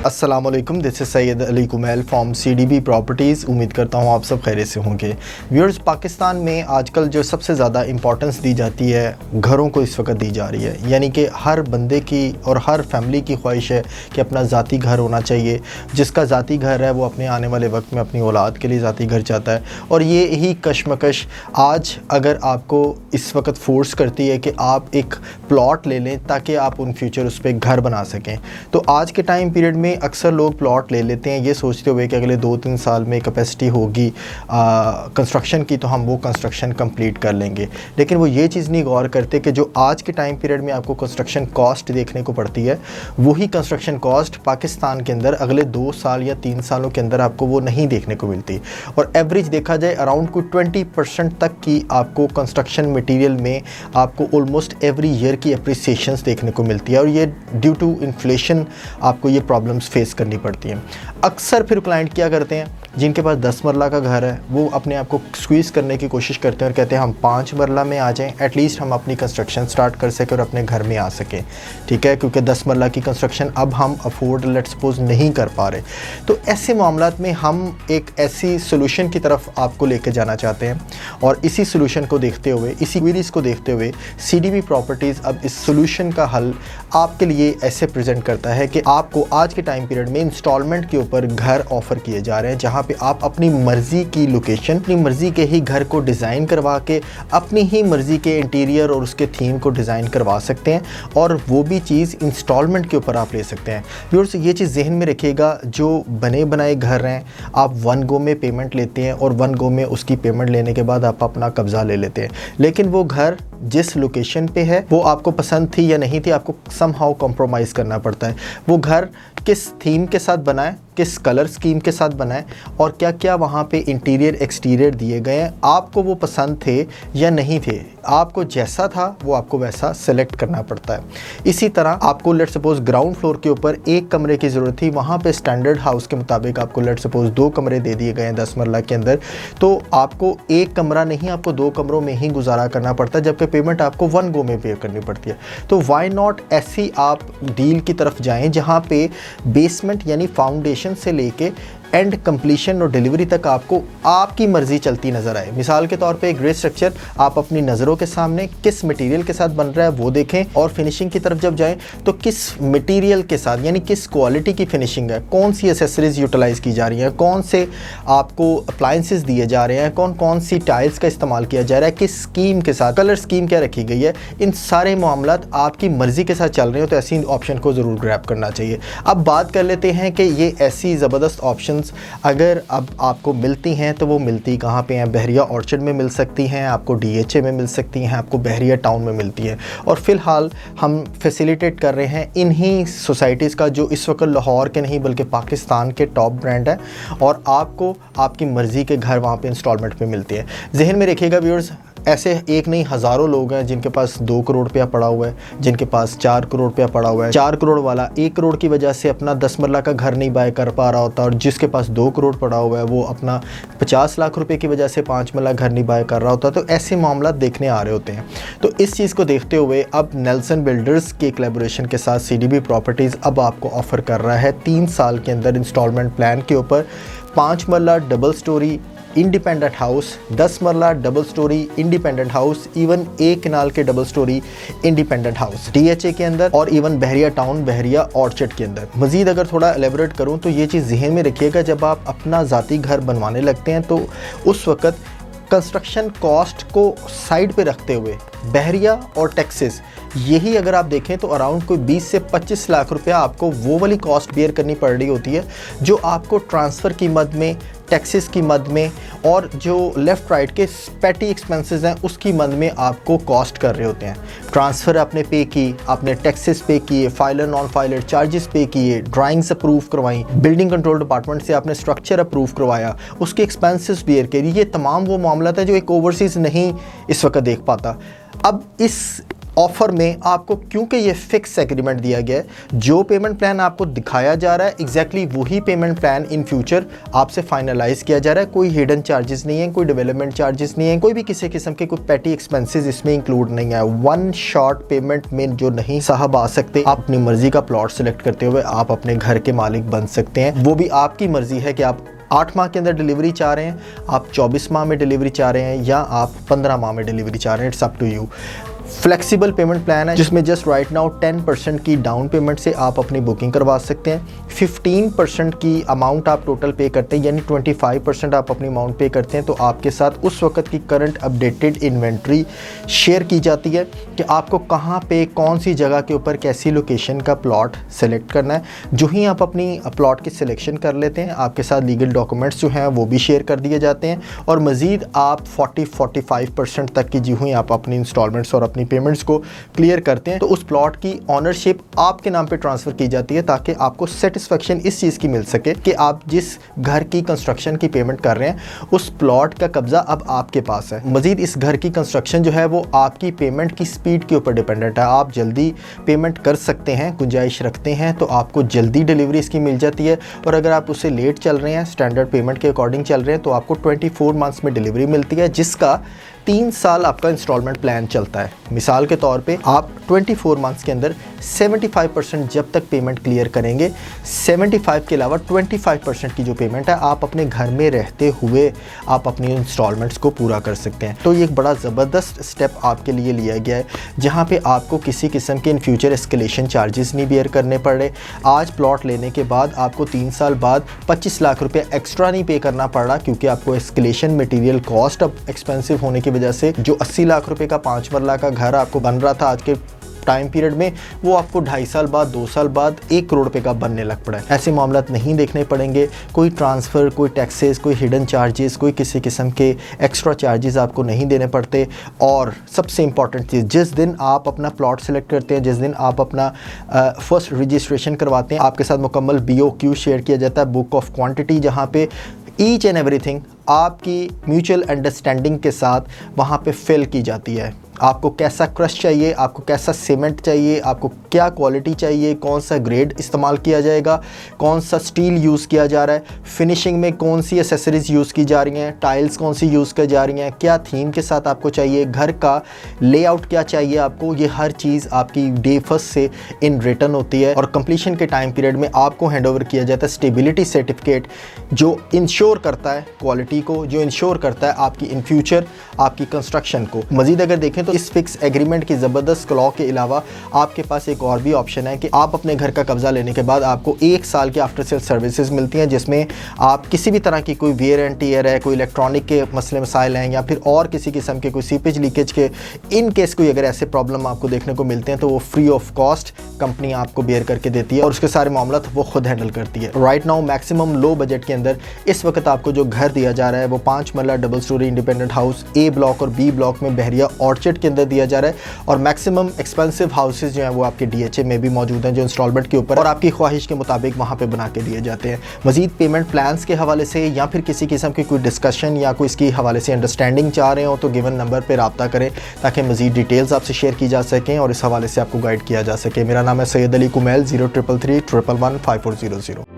अस्सलाम वालेकुम, this is Syed Ali Kumail from CDB properties. उम्मीद करता हूँ आप सब खैरियत से होंगे। व्यूअर्स, पाकिस्तान में आजकल जो सबसे ज़्यादा इंपॉर्टेंस दी जाती है घरों को इस वक्त दी जा रही है, यानी कि हर बंदे की और हर फैमिली की ख्वाहिश है कि अपना ज़ाती घर होना चाहिए। जिसका ज़ाती घर है वो अपने आने वाले वक्त में अपनी औलाद के लिए ज़ाती घर चाहता है, और ये ही कशमकश आज अगर आपको इस वक्त फोर्स करती है कि आप एक प्लॉट ले लें ताकि आप उन फ्यूचर उस पर घर बना सकें। तो आज के टाइम पीरियड में अक्सर लोग प्लॉट ले लेते हैं ये सोचते हुए कि अगले 2-3 साल में कैपेसिटी होगी कंस्ट्रक्शन की, तो हम वो कंस्ट्रक्शन कंप्लीट कर लेंगे। लेकिन वो ये चीज़ नहीं गौर करते कि जो आज के टाइम पीरियड में आपको कंस्ट्रक्शन कॉस्ट देखने को पड़ती है, वही कंस्ट्रक्शन कॉस्ट पाकिस्तान के अंदर अगले 2 साल या 3 सालों के अंदर आपको वो नहीं देखने को मिलती। और एवरेज देखा जाए अराउंड कोई 20% तक की आपको कंस्ट्रक्शन मटीरियल में आपको ऑलमोस्ट एवरी ईयर की अप्रिसिएशंस देखने को मिलती है, और ये ड्यू टू इन्फ्लेशन आपको ये प्रॉब्लम्स फेस करनी पड़ती हैं। अक्सर फिर क्लाइंट क्या करते हैं, जिनके पास 10 मरला का घर है, वो अपने आप को स्क्वीज़ करने की कोशिश करते हैं और कहते हैं हम 5 मरला में आ जाएं, एटलीस्ट हम अपनी कंस्ट्रक्शन स्टार्ट कर सकें और अपने घर में आ सकें। ठीक है, क्योंकि 10 मरला की कंस्ट्रक्शन अब हम अफोर्ड लेट्स सपोज नहीं कर पा रहे। तो ऐसे मामलात में हम एक ऐसी सोल्यूशन की तरफ आपको लेके जाना चाहते हैं, और इसी सोल्यूशन को देखते हुए, इसी क्वेरीज़ को देखते हुए CDB प्रॉपर्टीज़ अब इस सोल्यूशन का हल आपके लिए ऐसे प्रेजेंट करता है कि आपको आज के टाइम पीरियड में इंस्टॉलमेंट के ऊपर घर ऑफ़र किए जा रहे हैं, जहाँ पे आप अपनी मर्ज़ी की लोकेशन, अपनी मर्ज़ी के ही घर को डिज़ाइन करवा के अपनी ही मर्ज़ी के इंटीरियर और उसके थीम को डिज़ाइन करवा सकते हैं, और वो भी चीज़ इंस्टॉलमेंट के ऊपर आप ले सकते हैं। व्यूअर्स, ये चीज़ जहन में रखिएगा, जो बने बनाए घर हैं आप 1 गो में पेमेंट लेते हैं, और 1 गो में उसकी पेमेंट लेने के बाद आप अपना कब्ज़ा ले लेते हैं। लेकिन वो घर जिस लोकेशन पे है वो आपको पसंद थी या नहीं थी, आपको समहाउ कॉम्प्रोमाइज़ करना पड़ता है। वो घर किस थीम के साथ बना है, किस कलर स्कीम के साथ बना है, और क्या क्या वहाँ पे इंटीरियर एक्सटीरियर दिए गए हैं, आपको वो पसंद थे या नहीं थे। आपको जैसा था वो आपको वैसा सेलेक्ट करना पड़ता है। इसी तरह आपको लेट सपोज ग्राउंड फ्लोर के ऊपर 1 कमरे की ज़रूरत थी, वहाँ पे स्टैंडर्ड हाउस के मुताबिक आपको लेट सपोज 2 कमरे दे दिए गए हैं 10 मरला के अंदर, तो आपको 1 कमरा नहीं, आपको 2 कमरों में ही गुजारा करना पड़ता है, जबकि पेमेंट आपको 1 गो में पे करनी पड़ती है। तो वाई नॉट ऐसी आप डील की तरफ जाएं जहाँ पे बेसमेंट यानी फाउंडेशन से लेके एंड कंप्लीशन और डिलीवरी तक आपको आपकी मर्ज़ी चलती नज़र आए। मिसाल के तौर पे एक ग्रे स्ट्रक्चर आप अपनी नज़रों के सामने किस मटेरियल के साथ बन रहा है वो देखें, और फिनिशिंग की तरफ जब जाएं तो किस मटेरियल के साथ यानी किस क्वालिटी की फिनिशिंग है, कौन सी एसेसरीज़ यूटिलाइज़ की जा रही हैं, कौन से आपको अप्लाइंसेस दिए जा रहे हैं, कौन कौन सी टाइल्स का इस्तेमाल किया जा रहा है, किस स्कीम के साथ, कलर स्कीम क्या रखी गई है। इन सारे मामलात आपकी मर्ज़ी के साथ चल रहे हो तो ऐसी ऑप्शन को ज़रूर ग्रैब करना चाहिए। अब बात कर लेते हैं कि ये ऐसी ज़बरदस्त ऑप्शन अगर अब आपको मिलती हैं तो वो मिलती कहाँ पे हैं। बहरिया ऑर्चर्ड में मिल सकती हैं, आपको DHA में मिल सकती हैं, आपको बहरिया टाउन में मिलती हैं, और फ़िलहाल हम फैसिलिटेट कर रहे हैं इन्हीं सोसाइटीज़ का जो इस वक्त लाहौर के नहीं बल्कि पाकिस्तान के टॉप ब्रांड है, और आपको आपकी मर्ज़ी के घर वहाँ पे इंस्टॉलमेंट पे मिलते हैं। जहन में रखिएगा व्यूअर्स, ऐसे एक नहीं हज़ारों लोग हैं जिनके पास 2 करोड़ रुपया पड़ा हुआ है, जिनके पास 4 करोड़ रुपया पड़ा हुआ है। 4 करोड़ वाला 1 करोड़ की वजह से अपना 10 मरला का घर नहीं बाय कर पा रहा होता, और जिसके पास 2 करोड़ पड़ा हुआ है वो अपना 50 लाख रुपए की वजह से 5 मरला घर नहीं बाय कर रहा होता। तो ऐसे मामला देखने आ रहे होते हैं। तो इस चीज़ को देखते हुए अब नेल्सन बिल्डर्स के कोलैबोरेशन के साथ CDB प्रॉपर्टीज़ अब आपको ऑफ़र कर रहा है 3 साल के अंदर इंस्टॉलमेंट प्लान के ऊपर 5 मरला डबल स्टोरी इंडिपेंडेंट हाउस, 10 मरला double storey independent house, even 1 कनाल के double storey independent house DHA के अंदर, और इवन बहरिया टाउन, बहरिया ऑर्चर्ड के अंदर। मज़ीद अगर थोड़ा एलेबोरेट करूं तो ये चीज़ जहन में रखिएगा, जब आप अपना ज़ाती घर बनवाने लगते हैं तो उस वक़्त कंस्ट्रक्शन कॉस्ट को साइड पे रखते हुए बहरिया और टैक्सेस, यही अगर आप देखें तो अराउंड कोई 20 से 25 लाख रुपया आपको वो वाली कॉस्ट बेयर करनी पड़ रही होती है जो आपको ट्रांसफ़र की मद में, टैक्सेस की मद में, और जो लेफ़्ट राइट के पैटी एक्सपेंसेस हैं उसकी मद में आपको कॉस्ट कर रहे होते हैं। ट्रांसफ़र आपने पे की, आपने टैक्सेस पे किए, फाइलर नॉन फाइलर चार्जेस पे किए, ड्राइंग्स अप्रूव करवाई, बिल्डिंग कंट्रोल डिपार्टमेंट से आपने स्ट्रक्चर अप्रूव करवाया, उसके एक्सपेंसेस बेयर किए। ये तमाम वो मामला है जो एक ओवरसीज़ नहीं इस वक्त देख पाता। अब इस ऑफर में आपको, क्योंकि ये फिक्स एग्रीमेंट दिया गया है, जो पेमेंट प्लान आपको दिखाया जा रहा है एग्जैक्टली वही पेमेंट प्लान इन फ्यूचर आपसे फाइनलाइज किया जा रहा है। कोई हिडन चार्जेस नहीं है, कोई डेवलपमेंट चार्जेस नहीं है, कोई भी किसी किस्म के कोई पेटी एक्सपेंसेस इसमें इंक्लूड नहीं है। वन शॉट पेमेंट में जो नहीं साहब आ सकते, आप अपनी मर्जी का प्लॉट सेलेक्ट करते हुए आप अपने घर के मालिक बन सकते हैं। वो भी आपकी मर्जी है कि आप 8 माह के अंदर डिलीवरी चाह रहे हैं, आप 24 माह में डिलीवरी चाह रहे हैं, या आप 15 माह में डिलीवरी चाह रहे हैं। It's up to you. Flexible payment plan है जिसमें जस्ट राइट नाउ 10% की डाउन पेमेंट से आप अपनी बुकिंग करवा सकते हैं। 15% की अमाउंट आप टोटल पे करते हैं, यानी 25% आप अपनी अमाउंट पे करते हैं, तो आपके साथ उस वक्त की करंट अपडेटेड इन्वेंट्री शेयर की जाती है कि आपको कहाँ पे कौन सी जगह के ऊपर कैसी लोकेशन का प्लॉट सेलेक्ट करना है। जो ही आप अपनी प्लॉट की सिलेक्शन कर लेते हैं, आपके साथ लीगल डॉक्यूमेंट्स जो हैं वो भी शेयर कर दिए जाते हैं, और मज़ीद आप 40-45% तक की जो ही आप अपनी इंस्टॉलमेंट्स और अपनी पेमेंट्स को क्लियर करते हैं, तो उस प्लॉट की ऑनरशिप आपके नाम पे ट्रांसफ़र की जाती है, ताकि आपको सेटिस्फेक्शन इस चीज़ की मिल सके कि आप जिस घर की कंस्ट्रक्शन की पेमेंट कर रहे हैं उस प्लॉट का कब्ज़ा अब आपके पास है। मज़ीद इस घर की कंस्ट्रक्शन जो है वो आपकी पेमेंट की स्पीड के ऊपर डिपेंडेंट है। आप जल्दी पेमेंट कर सकते हैं, गुंजाइश रखते हैं, तो आपको जल्दी डिलीवरी इसकी मिल जाती है, और अगर आप उससे लेट चल रहे हैं, स्टैंडर्ड पेमेंट के अकॉर्डिंग चल रहे हैं, तो आपको 24 मंथ्स में डिलीवरी मिलती है, जिसका 3 साल आपका इंस्टॉलमेंट प्लान चलता है। मिसाल के तौर पे आप 24 मंथ्स के अंदर 75% जब तक पेमेंट क्लियर करेंगे, 75 के अलावा 25% की जो पेमेंट है आप अपने घर में रहते हुए आप अपनी इंस्टॉलमेंट्स को पूरा कर सकते हैं। तो ये एक बड़ा ज़बरदस्त स्टेप आपके लिए लिया गया है, जहाँ पे आपको किसी किस्म के इन फ्यूचर एस्केलेशन चार्जेस नहीं बेयर करने पड़ रहे। आज प्लॉट लेने के बाद आपको 3 साल बाद 25 लाख रुपये एक्स्ट्रा नहीं पे करना पड़ रहा, क्योंकि आपको एस्केलेशन मटीरियल कॉस्ट अब एक्सपेंसिव होने की वजह से जो 80 लाख रुपए का 5 मरला का घर आपको बन रहा था आज के टाइम पीरियड में, वो आपको 2.5 साल बाद 2 साल बाद 1 करोड़ रुपए का बनने लग पड़ा है। ऐसे मामलात नहीं देखने पड़ेंगे। कोई ट्रांसफ़र, कोई टैक्सेस, कोई हिडन चार्जेस, कोई किसी किस्म के एक्स्ट्रा चार्जेस आपको नहीं देने पड़ते। और सबसे इंपॉर्टेंट चीज़, जिस दिन आप अपना प्लॉट सेलेक्ट करते हैं, जिस दिन आप अपना फर्स्ट रजिस्ट्रेशन करवाते हैं, आपके साथ मुकम्मल BOQ शेयर किया जाता है, बुक ऑफ क्वांटिटी, जहाँ पे ईच एंड एवरीथिंग आपकी म्यूचुअल अंडरस्टैंडिंग के साथ वहाँ पे फिल की जाती है। आपको कैसा क्रश चाहिए, आपको कैसा सीमेंट चाहिए, आपको क्या क्वालिटी चाहिए, कौन सा ग्रेड इस्तेमाल किया जाएगा, कौन सा स्टील यूज़ किया जा रहा है, फिनिशिंग में कौन सी एसेसरीज़ यूज़ की जा रही हैं, टाइल्स कौन सी यूज़ की जा रही हैं, क्या थीम के साथ आपको चाहिए, घर का लेआउट क्या चाहिए आपको, ये हर चीज़ आपकी डे फर्स्ट से इन रिटर्न होती है। और कंप्लीशन के टाइम पीरियड में आपको हैंडओवर किया जाता है स्टेबिलिटी सर्टिफिकेट, जो इंश्योर करता है क्वालिटी को, जो इंश्योर करता है आपकी इन फ्यूचर आपकी कंस्ट्रक्शन को। मज़ीद अगर देखें तो इस फिक्स एग्रीमेंट की ज़बरदस्त क्लॉ के अलावा आपके पास एक और भी ऑप्शन है कि आप अपने घर का कब्ज़ा लेने के बाद आपको 1 साल की आफ्टर सेल सर्विसेज मिलती हैं, जिसमें आप किसी भी तरह की कोई वेयर एंड टियर है, कोई इलेक्ट्रॉनिक के मसले मसाइल हैं, या फिर और किसी किस्म के कोई सीपेज लीकेज के इन केस कोई अगर ऐसे प्रॉब्लम आपको देखने को मिलते हैं, तो वो फ्री ऑफ कॉस्ट कंपनी आपको बेयर करके देती है, और उसके सारे मामला वो खुद हैंडल करती है। Right now maximum low budget के अंदर इस वक्त आपको जो घर दिया जा रहा है वो 5 मरला double storey independent house A block और B ब्लॉक में बहरिया ऑर्चर्ड के अंदर दिया जा रहा है, और मैक्सिमम एक्सपेंसिव हाउसेज जो हैं वो आपके DHA में भी मौजूद हैं, जो इंस्टॉलमेंट के ऊपर और आपकी ख्वाहिश के मुताबिक वहाँ पे बना के दिए जाते हैं। मजीद पेमेंट प्लान्स के हवाले से या फिर किसी किस्म की कोई डिस्कशन या कोई इसकी हवाले से अंडरस्टैंडिंग चाह रहे हो, तो गिवन नंबर पर रब्ता करें ताकि मजीद डिटेल्स आपसे शेयर की जा सकें और इस हवाले से आपको गाइड किया जा सके। मेरा नाम है सैयद अली कुमैल, 0333 111 5400।